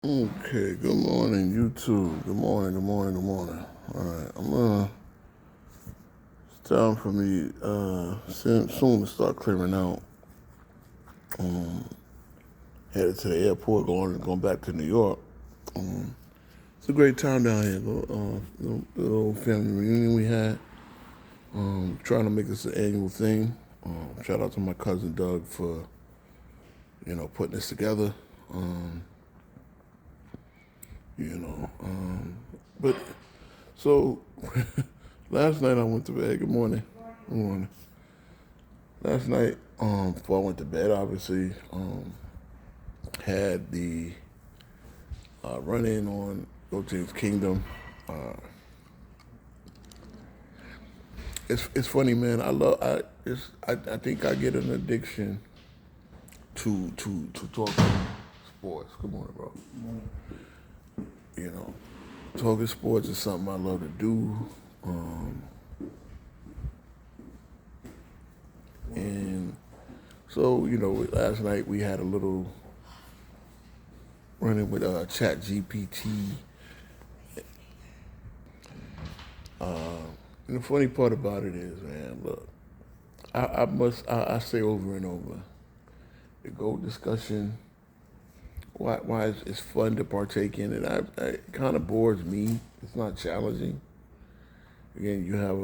Okay, good morning, YouTube. Good morning, good morning, good morning. All right, it's time for me soon to start clearing out. Headed to the airport, going back to New York. It's a great time down here. The little family reunion we had. Trying to make this an annual thing. Shout out to my cousin Doug for putting this together. Um, you know, but so last night I went to bed. Good morning. Good morning. Last night, before I went to bed, obviously, had the run in on Go Team's Kingdom. Uh, it's funny, man. I think I get an addiction to talking sports. Good morning, bro. You know, talking sports is something I love to do. Um, and so, last night we had a little running with Chat GPT. And the funny part about it is, man, look, I say over and over, the GOAT discussion, why it's fun to partake in it. It kind of bores me. It's not challenging. Again, you have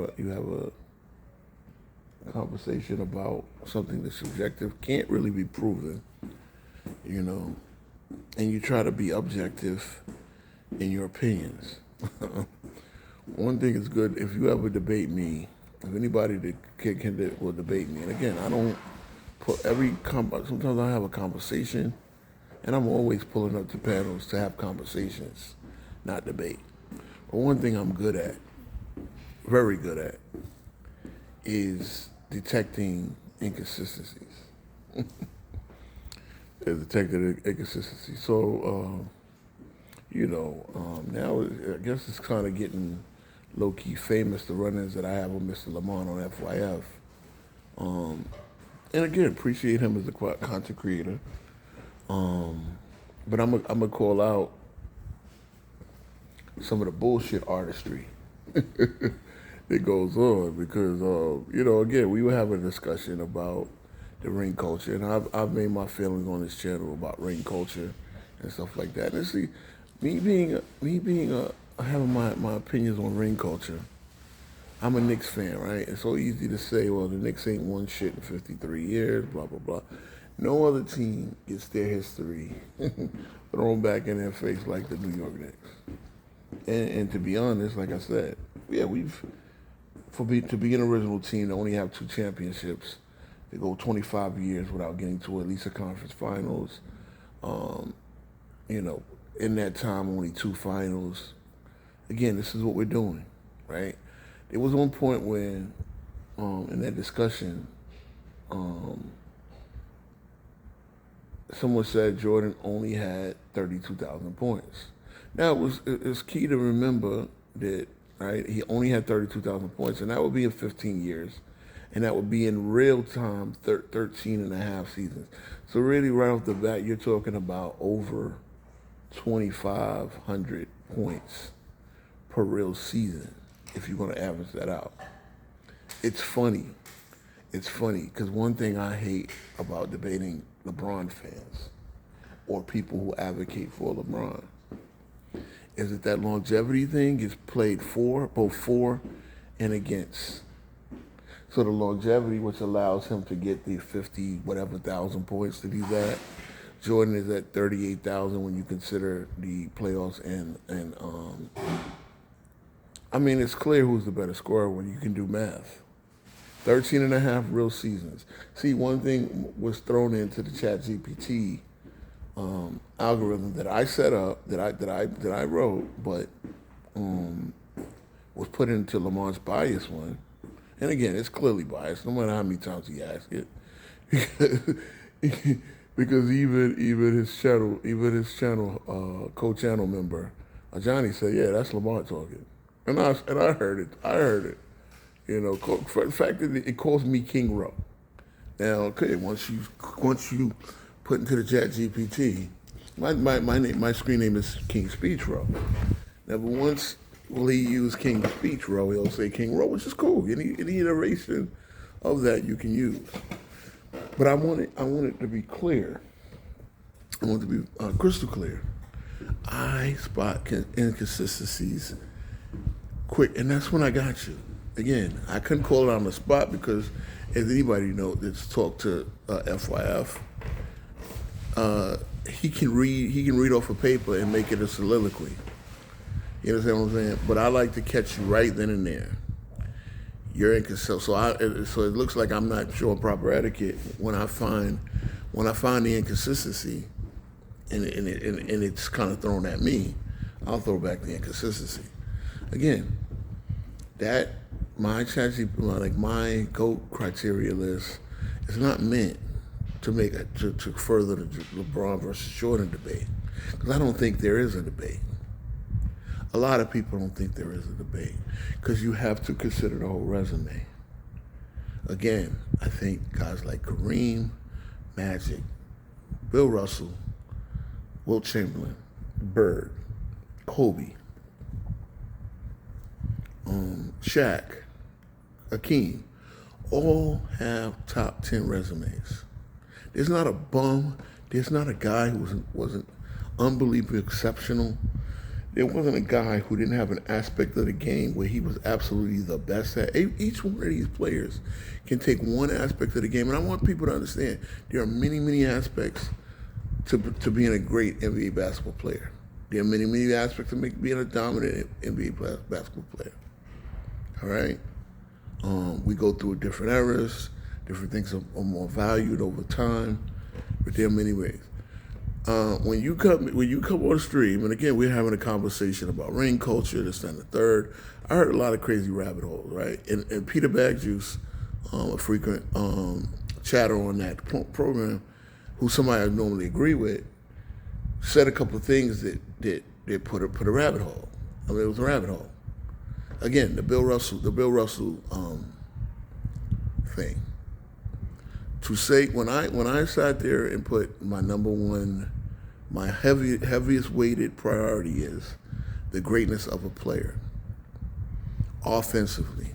a conversation about something that's subjective, can't really be proven, you know, and you try to be objective in your opinions. One thing is good, if you ever debate me, if anybody that will debate me, and again, I don't put sometimes I have a conversation, and I'm always pulling up to panels to have conversations, not debate. But one thing I'm good at, very good at, is detecting inconsistencies. Is detecting inconsistencies. So, now I guess it's kind of getting low-key famous, the run-ins that I have with Mr. Lamont on FYF. And again, appreciate him as a content creator. But I'm gonna call out some of the bullshit artistry that goes on because, again, we were having a discussion about the ring culture, and I've made my feelings on this channel about ring culture and stuff like that. And see, having my opinions on ring culture. I'm a Knicks fan, right? It's so easy to say, well, the Knicks ain't won shit in 53 years, blah, blah, blah. No other team gets their history thrown back in their face like the New York Knicks. And to be honest, like I said, yeah, to be an original team to only have 2 championships, to go 25 years without getting to at least a conference finals, um, you know, in that time, only 2 finals. Again, this is what we're doing, right? There was one point when, in that discussion, um, someone said Jordan only had 32,000 points. Now it's key to remember that, right? He only had 32,000 points, and that would be in 15 years, and that would be in real time 13 and a half seasons. So really, right off the bat, you're talking about over 2,500 points per real season if you're going to average that out. It's funny. It's funny because one thing I hate about debating LeBron fans or people who advocate for LeBron is that longevity thing is played both for and against. So the longevity, which allows him to get the 50 whatever thousand points that he's at, Jordan is at 38,000 when you consider the playoffs and I mean, it's clear who's the better scorer when you can do math. 13 and a half real seasons. See, one thing was thrown into the Chat GPT algorithm that I set up, that I wrote, but was put into Lamont's bias one. And again, it's clearly biased, no matter how many times he asks it. Because even his channel co-channel member, Johnny said, "Yeah, that's Lamont talking," and I heard it. I heard it. For the fact that it calls me King Row. Now, okay, once you put into the Chat GPT, My screen name is King Speech Row. Never once will he use King Speech Row. He'll say King Row, which is cool. Any iteration of that you can use. But I want it to be clear. I want it to be crystal clear. I spot inconsistencies quick, and that's when I got you. Again, I couldn't call it on the spot because, as anybody knows that's talked to FYF, he can read off a paper and make it a soliloquy. You understand what I'm saying? But I like to catch you right then and there. You're inconsistent, so it looks like I'm not showing proper etiquette when I find the inconsistency, and it's kind of thrown at me. I'll throw back the inconsistency. Again, that my GOAT criteria list is not meant to to further the LeBron versus Jordan debate, because I don't think there is a debate. A lot of people don't think there is a debate because you have to consider the whole resume. Again, I think guys like Kareem, Magic, Bill Russell, Wilt Chamberlain, Bird, Kobe, Shaq, Hakeem, all have top 10 resumes. There's not a bum. There's not a guy who wasn't unbelievably exceptional. There wasn't a guy who didn't have an aspect of the game where he was absolutely the best at. Each one of these players can take one aspect of the game, and I want people to understand there are many, many aspects to being a great NBA basketball player. There are many, many aspects to being a dominant NBA basketball player. All right? We go through different eras. Different things are more valued over time, but there are many ways. When you come on the stream, and again, we're having a conversation about ring culture, this and the third. I heard a lot of crazy rabbit holes, right? And Peter Bagjuice, a frequent chatter on that program, who somebody I normally agree with, said a couple of things that put a rabbit hole. I mean, it was a rabbit hole. Again, the Bill Russell thing. To say when I sat there and put my number one, my heaviest weighted priority is the greatness of a player offensively.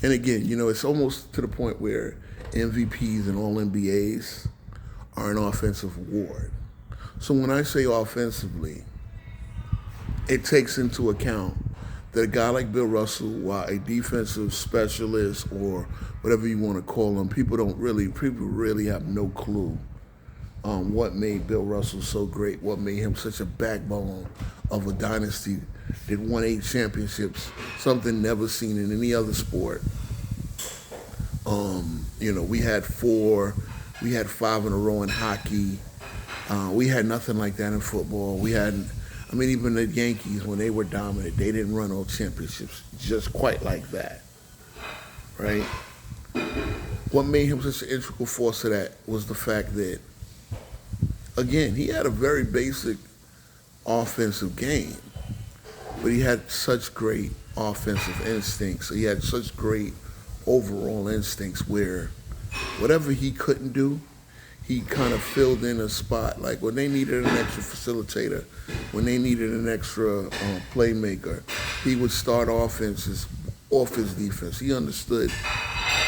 And again, it's almost to the point where MVPs and all NBAs are an offensive award. So when I say offensively, it takes into account that a guy like Bill Russell, while a defensive specialist or whatever you want to call him, people really have no clue what made Bill Russell so great, what made him such a backbone of a dynasty that won 8 championships, something never seen in any other sport. We had 4, we had 5 in a row in hockey. We had nothing like that in football. Even the Yankees, when they were dominant, they didn't run all championships just quite like that, right? What made him such an integral force of that was the fact that, again, he had a very basic offensive game, but he had such great offensive instincts. He had such great overall instincts where whatever he couldn't do, he kind of filled in a spot. Like when they needed an extra facilitator, when they needed an extra playmaker, he would start offenses off his defense. He understood,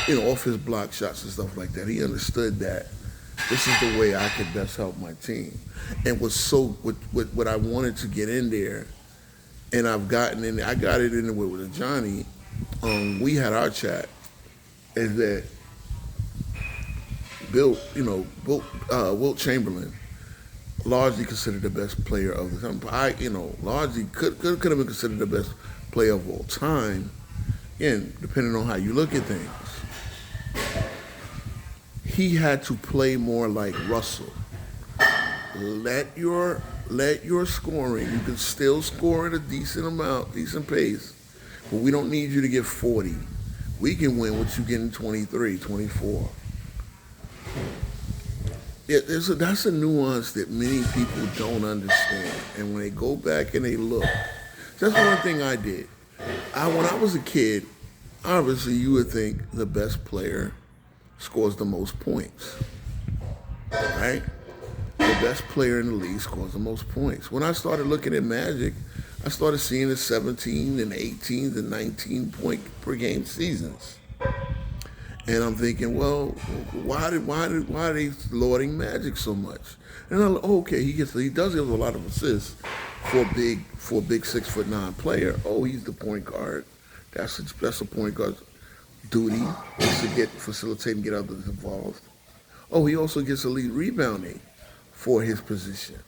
off his block shots and stuff like that. He understood that this is the way I could best help my team. And what I wanted to get in there, and I've gotten in there, I got it in there with Johnny. We had our chat, is that Wilt Chamberlain, largely considered the best player of the time. Largely could have been considered the best player of all time. Again, depending on how you look at things. He had to play more like Russell. Let your scoring, you can still score at a decent pace, but we don't need you to get 40. We can win what you get in 23, 24. That's a nuance that many people don't understand. And when they go back and they look, that's one thing I did. When I was a kid, obviously you would think the best player scores the most points, right? the best player in the league scores the most points. When I started looking at Magic, I started seeing the 17 and 18 and 19 point per game seasons. And I'm thinking, well, why are they lauding Magic so much? And I'm like, oh, okay, he does give a lot of assists for a big 6'9" player. Oh, he's the point guard. That's a point guard's duty is to facilitate and get others involved. Oh, he also gets elite rebounding for his position.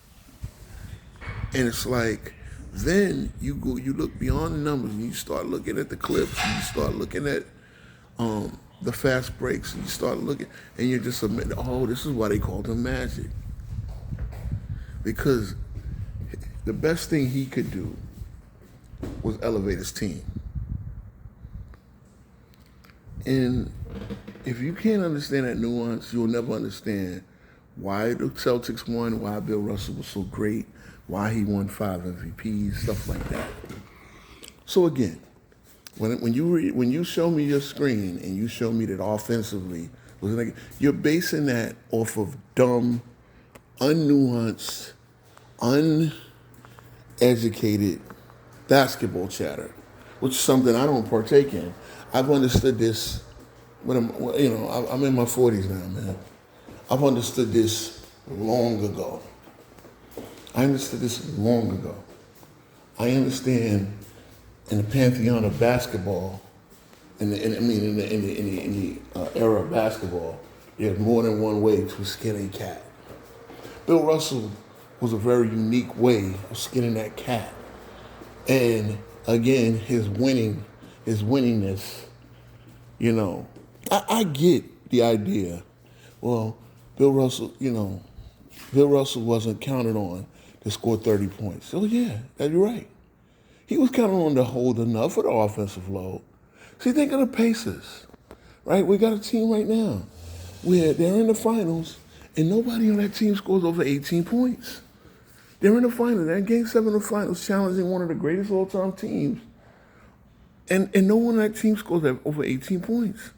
And it's like, then you look beyond the numbers and you start looking at the clips and you start looking at the fast breaks and you start looking and you're just admitting, oh, this is why they called him Magic. Because the best thing he could do was elevate his team. And if you can't understand that nuance, you'll never understand why the Celtics won, why Bill Russell was so great, why he won 5 MVPs, stuff like that. So again, when you show me your screen and you show me that offensively, you're basing that off of dumb, unnuanced, uneducated basketball chatter, which is something I don't partake in. I've understood this when I'm in my 40s now, man. I've understood this long ago. I understood this long ago. I understand in the pantheon of basketball, in the era of basketball, there's more than one way to skin a cat. Bill Russell was a very unique way of skinning that cat. And again, his winningness, I get the idea. Well, Bill Russell wasn't counted on to score 30 points. So yeah, you're right. He was counted on to hold enough of the offensive load. See, think of the Pacers, right? We got a team right now where they're in the finals and nobody on that team scores over 18 points. They're in the finals. They're in Game 7 of the finals, challenging one of the greatest all-time teams. And no one on that team scores over 18 points.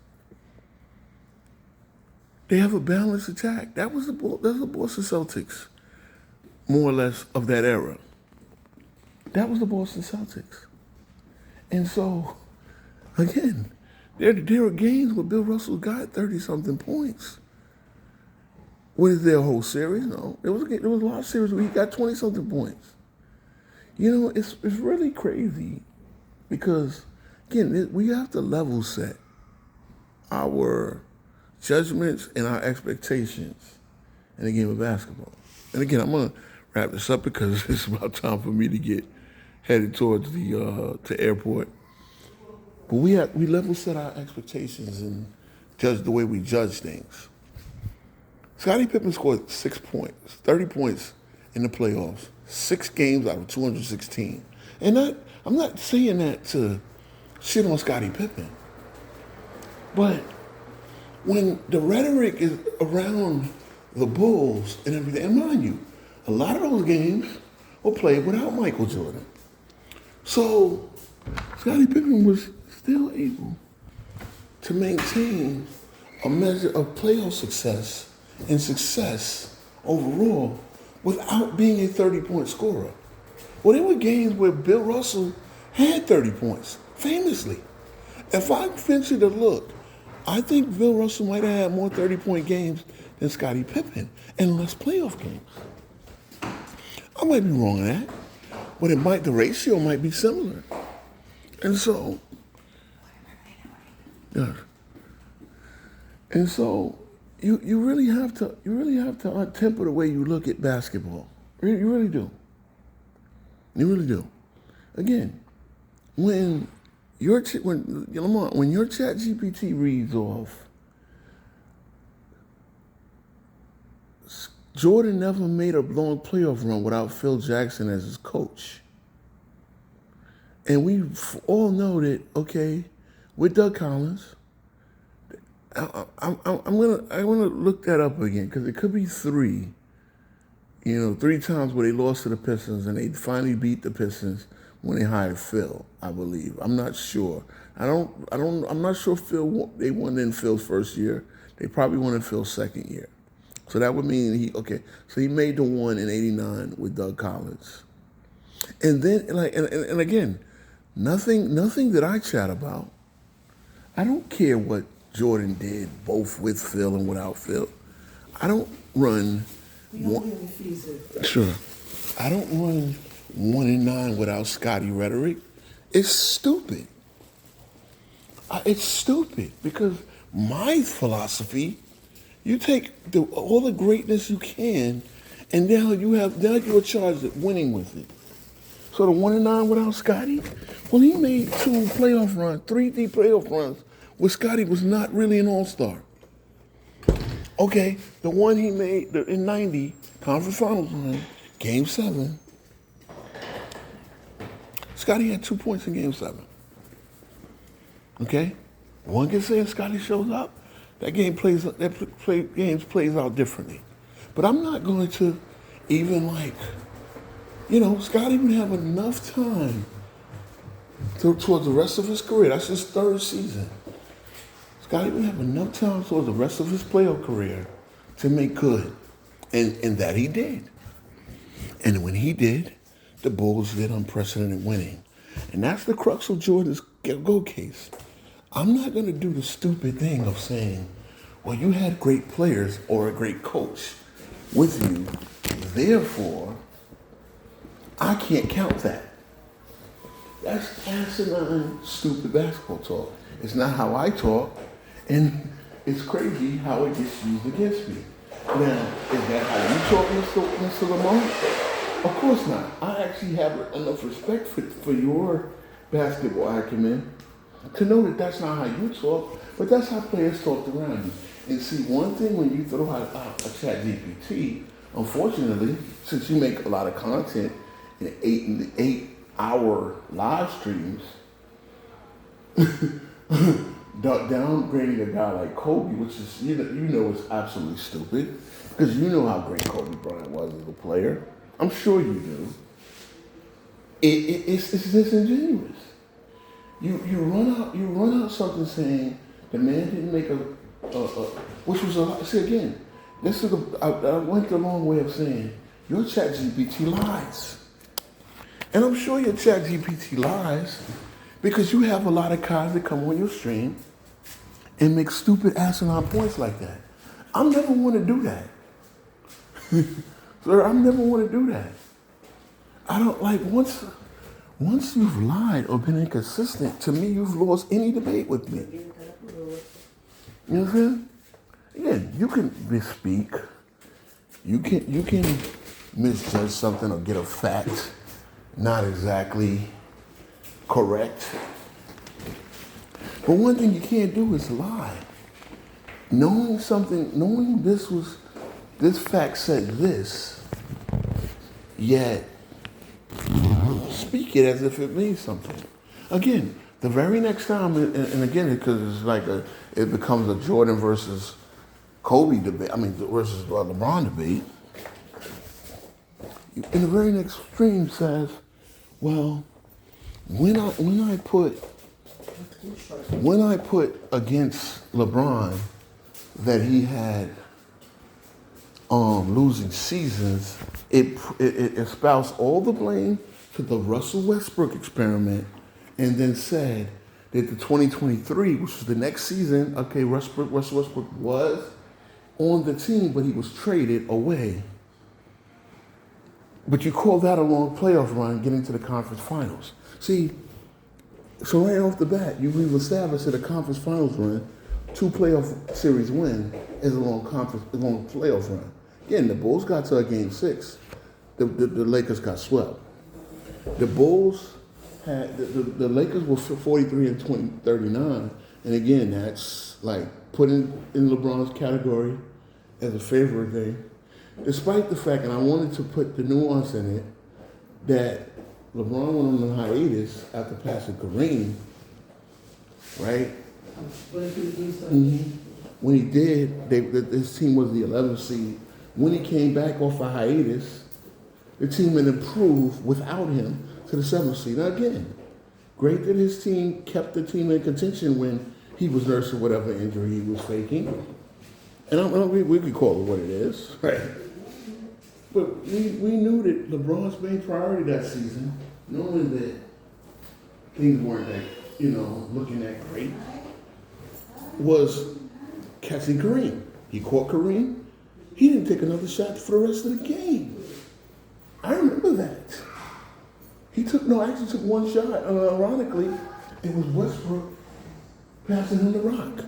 They have a balanced attack. That's the Boston Celtics, more or less, of that era. That was the Boston Celtics. And so, again, there are games where Bill Russell got 30-something points. Was there a whole series? No. There was a lot of series where he got 20-something points. It's really crazy because, again, we have to level set our judgments and our expectations in the game of basketball. And again, I'm going to wrap this up because it's about time for me to get headed towards the airport. But we level set our expectations and judge the way we judge things. Scottie Pippen scored 6 points, 30 points in the playoffs, 6 games out of 216. And I'm not saying that to shit on Scottie Pippen. But when the rhetoric is around the Bulls and everything, and mind you, a lot of those games were played without Michael Jordan. So Scottie Pippen was still able to maintain a measure of playoff success and success overall without being a 30-point scorer. Well, there were games where Bill Russell had 30 points, famously. If I venture to look, I think Bill Russell might have had more 30-point games than Scottie Pippen in less playoff games. I might be wrong on that, but the ratio might be similar. And so, yeah. And so, you really have to temper the way you look at basketball. You really do. You really do. Again, when your ChatGPT reads off, Jordan never made a long playoff run without Phil Jackson as his coach. And we all know that, okay, with Doug Collins, I'm gonna look that up again because it could be 3. 3 times where they lost to the Pistons and they finally beat the Pistons when they hired Phil, I believe. I'm not sure. I'm not sure they won in Phil's first year. They probably won in Phil's second year. So that would mean so he made the one in '89 with Doug Collins. And then and again, nothing that I chat about. I don't care what Jordan did, both with Phil and without Phil. I don't run Sure. I don't run 1-9 without Scotty rhetoric. It's stupid. It's stupid because my philosophy, you take all the greatness you can, and now you're charged with winning with it. So the 1-9 without Scotty, well, he made 2 playoff runs, 3 deep playoff runs, where Scotty was not really an all-star. Okay, the one he made in '90 conference finals run, Game 7. Scotty had 2 points in Game 7. Okay, one can say if Scotty shows up, games plays out differently. But I'm not going to even Scotty would have enough time towards the rest of his career. That's his 3rd season. Scotty would have enough time towards the rest of his playoff career to make good. And that he did. And when he did, the Bulls did unprecedented winning. And that's the crux of Jordan's GOAT case. I'm not going to do the stupid thing of saying, well, you had great players or a great coach with you, therefore, I can't count that. That's asinine, stupid basketball talk. It's not how I talk, and it's crazy how it gets used against me. Now, is that how you talk, Mr. Lamar? Of course not. I actually have enough respect for your basketball acumen to know that that's not how you talk, but that's how players talk around you. And see, one thing when you throw out a ChatGPT, unfortunately, since you make a lot of content in 8-hour live streams, downgrading a guy like Kobe, which is is absolutely stupid, because you know how great Kobe Bryant was as a player. I'm sure you do. It's disingenuous. You run out something saying the man didn't make which was a lot. See again, I went the long way of saying your ChatGPT lies, and I'm sure your ChatGPT lies because you have a lot of guys that come on your stream and make stupid asinine points like that. I never want to do that. Sir, I never want to do that. I don't once you've lied or been inconsistent, to me, you've lost any debate with me. You know what I'm saying? Again, you can misspeak. You can misjudge something or get a fact not exactly correct. But one thing you can't do is lie. Knowing this fact said this, yet speak it as if it means something. Again, the very next time, and again, because it's it becomes a Jordan versus Kobe debate, versus LeBron debate. In the very next stream says, well, when I put against LeBron that he had losing seasons, it espoused all the blame to the Russell Westbrook experiment, and then said that the 2023, which was the next season, okay, Russell Westbrook was on the team, but he was traded away. But you call that a long playoff run, getting to the conference finals. See, so right off the bat, we've established that a conference finals run, 2 playoff series win, is a long playoff run. Again, the Bulls got to a game 6. The Lakers got swept. The Bulls had the Lakers were 43 and 39, and again, that's put in LeBron's category as a favorite thing. Despite the fact, and I wanted to put the nuance in it, that LeBron went on a hiatus after passing Kareem, right? Mm-hmm. When he did, his team was the 11th seed. When he came back off a hiatus, the team had improved without him to the 7th seed. Now again, great that his team kept the team in contention when he was nursing whatever injury he was faking. we could call it what it is, right? But we knew that LeBron's main priority that season, knowing that things weren't that, looking that great, was catching Kareem. He caught Kareem. He didn't take another shot for the rest of the game. I remember that. Actually took one shot. Ironically, it was Westbrook passing him the rock.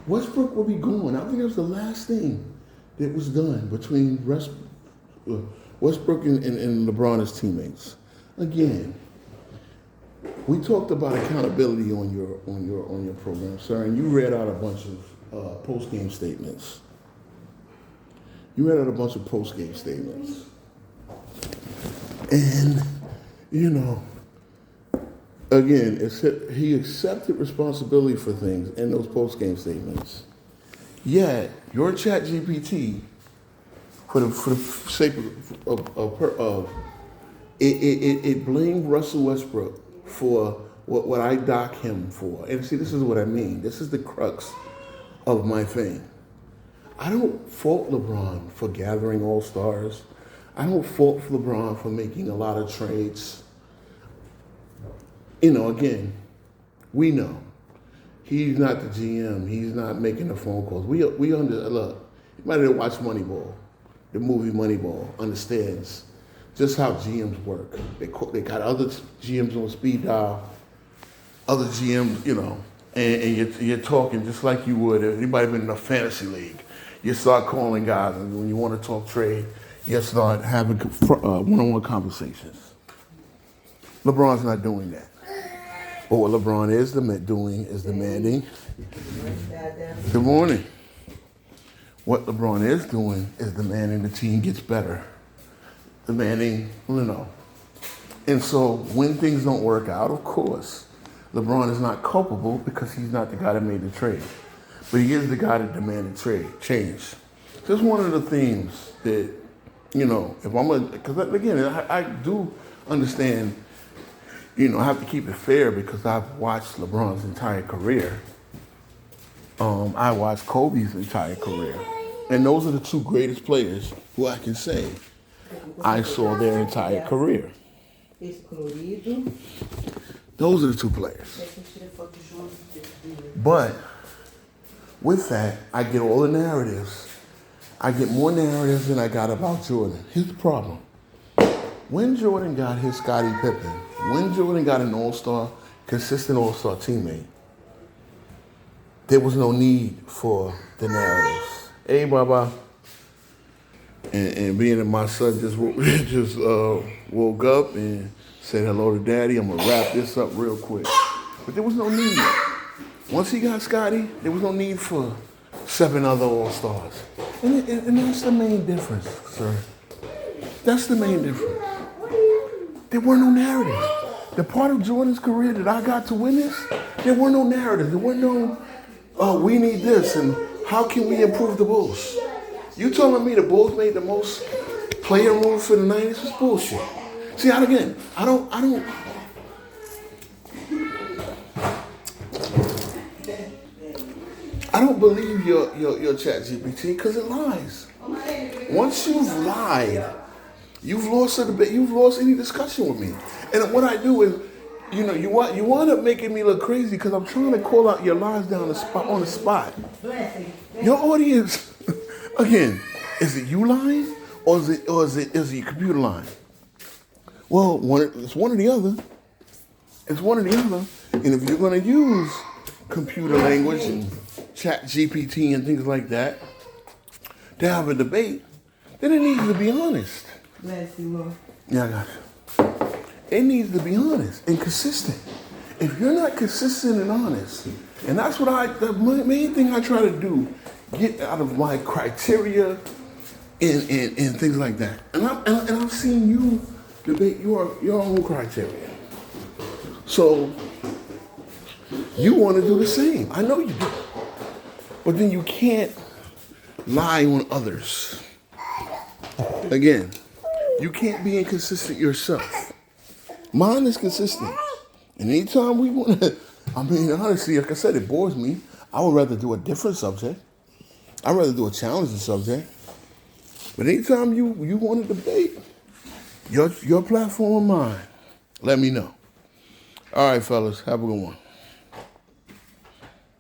Westbrook would be gone. I think that was the last thing that was done between Westbrook and LeBron as teammates. Again, we talked about accountability on your program, sir, and you read out a bunch of post-game statements. And, again, he accepted responsibility for things in those post-game statements. Yet, your chat GPT, for the sake of it blamed Russell Westbrook for what I dock him for. And see, this is what I mean. This is the crux of my thing. I don't fault LeBron for gathering all-stars. I don't fault LeBron for making a lot of trades. Again, we know he's not the GM. He's not making the phone calls. Look, anybody that watched Moneyball, the movie Moneyball, understands just how GMs work. They got other GMs on speed dial, other GMs, and you're talking just like you would if anybody been in a fantasy league. You start calling guys, and when you want to talk trade, you start having one-on-one conversations. LeBron's not doing that. But what LeBron is doing is demanding. Good morning. What LeBron is doing is demanding the team gets better. Demanding, And so when things don't work out, of course, LeBron is not culpable because he's not the guy that made the trade. But he is the guy that demanded change. Just one of the themes that, because again, I do understand, I have to keep it fair because I've watched LeBron's entire career. I watched Kobe's entire career. And those are the two greatest players who I can say I saw their entire career. Those are the two players. But with that, I get all the narratives. I get more narratives than I got about Jordan. Here's the problem. When Jordan got his Scottie Pippen, when Jordan got an all-star, consistent all-star teammate, there was no need for the narratives. Hey, Baba. And being that my son just woke up and said hello to Daddy, I'm going to wrap this up real quick. But there was no need. Once he got Scottie, there was no need for 7 other all-stars. And that's the main difference, sir. That's the main difference. There were no narratives. The part of Jordan's career that I got to witness, there were no narratives. There were no, we need this, and how can we improve the Bulls? You telling me the Bulls made the most player moves for the 90s was bullshit. See, I don't believe your chat GPT because it lies. Once you've lied, you've lost a debate. You've lost any discussion with me. And what I do is, you wind up making me look crazy because I'm trying to call out your lies on the spot. Your audience, again, is it you lying or is it your computer lying? Well, it's one or the other. It's one or the other. And if you're going to use computer language and chat GPT and things like that to have a debate, then it needs to be honest. Bless you, Lord. Yeah, I got you. It needs to be honest and consistent. If you're not consistent and honest, and that's what the main thing I try to do, get out of my criteria and things like that. And I've seen you debate your own criteria. So you want to do the same. I know you do. But then you can't lie on others. Again, you can't be inconsistent yourself. Mine is consistent. And anytime we want to, honestly, like I said, it bores me. I would rather do a different subject. I'd rather do a challenging subject. But anytime you want to debate, your platform or mine, let me know. All right, fellas, have a good one.